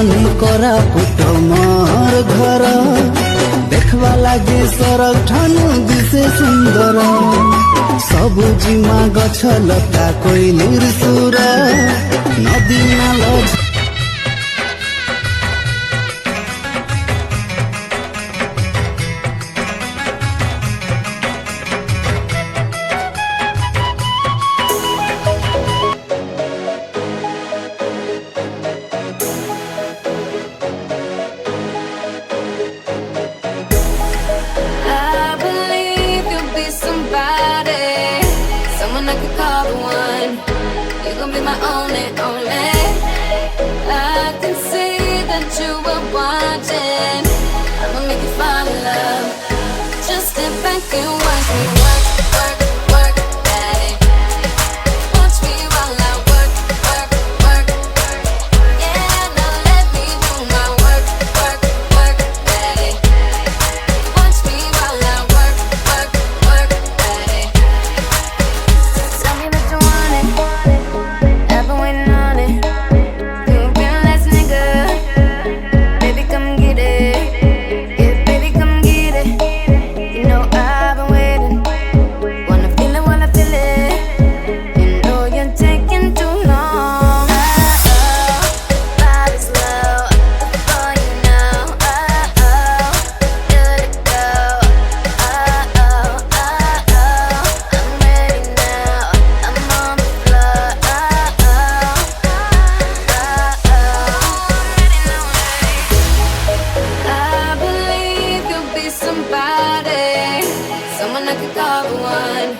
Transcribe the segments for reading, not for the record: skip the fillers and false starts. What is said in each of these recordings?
जानी कोरापुट मोर घर देखवा लगे सरक ठानु दिसे सुंदर सबुजिमा गछ लता कोइलिर सुर नदी नाल I could call the one. You're gonna be my only, only. I can see that you were watching. I'ma make you fall in love. Just step back and watch me work, work, work, daddy. Watch me while I work, work, work. Yeah, now let me do my work, work, work, daddy. Watch me while I work, work, work, daddy. Tell me that you want it. I've been waiting on it. You a real ass nigga. Baby, come get it. Yeah, baby, come get it. You know I've been waiting. Wanna feel it while I feel it. You know you're taking too long. Body's low before you know. Good to go. I'm ready now. I'm on the floor. I believe you'll be somebody, someone I could call the one.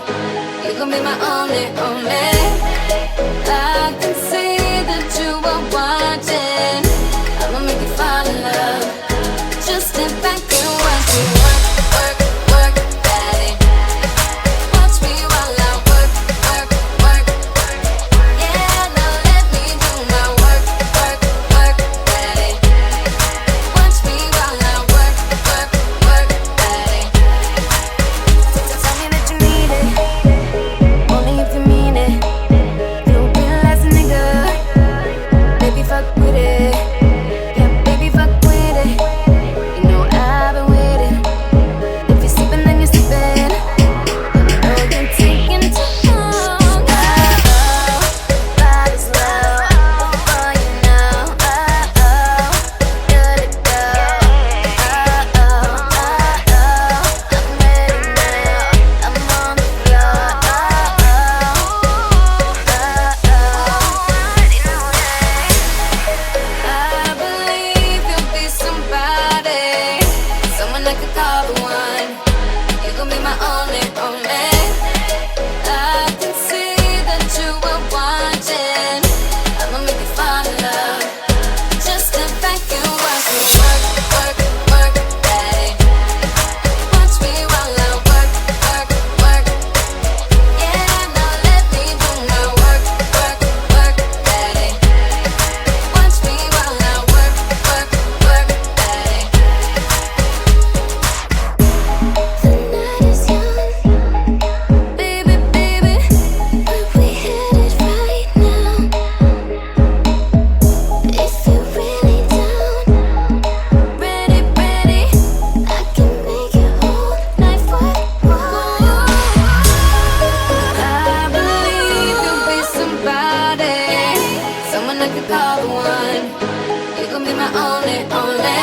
You gon' be my only, only. I can see that you are watching. I'ma make you fall in love. Just step back and watch me work, work, work, daddy. Watch me while I work, work, work. Yeah, now let me do my work, work, work, daddy. Watch me while I work, work, work, daddy. Tell me that you need it, only if you mean it. You a real ass nigga, baby fuck with it. Yeah, baby fuck with it. You know I've been waiting. If you're sleeping, then you're sleeping. You know you're taking too long. Body's low before you know. Good to go. I'm ready now. I'm on the floor. I believe you'll be somebody, someone I could call the one. You gon' be my only, only. I can see that you were watching. I'ma make you fall in love. Just step back and watch me work, work, work, daddy. Watch me while I work, work, work. Yeah, now let me do my work, work, work, daddy. Watch me while I work, work, work, daddy. The night is young, baby, baby. Where we headed right now? If you're really down, ready, ready, I can make your whole life worthwhile. I believe you'll be somebody, someone I could call the one. You gon' be my only, only.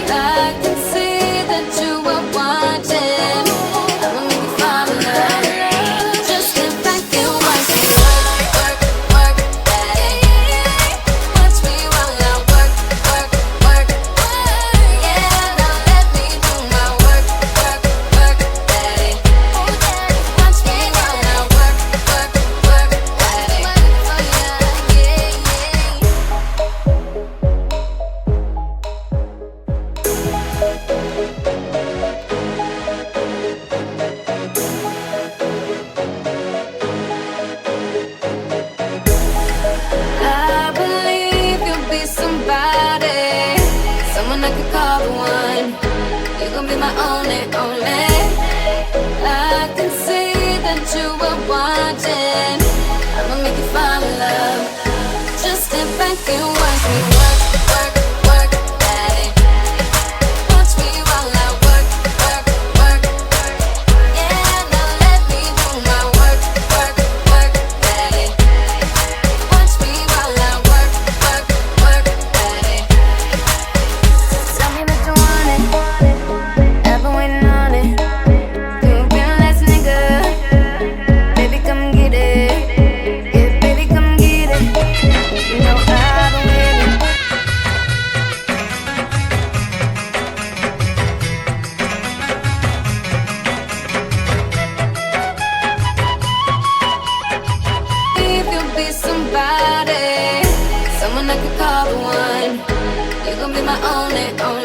I can see that you are watching. I'ma make you fall in love. Just step back and watch me work, work, work, daddy. Watch me while I work, work, work. Yeah, now let me do my work, work, work, daddy. Watch me while I work, work, work, daddy. I believe you'll be somebody, someone I could call the one. You gon' be my only, only. I can see that you were watching. I'ma make you fall in love. Just step back and watch me work, my only, only.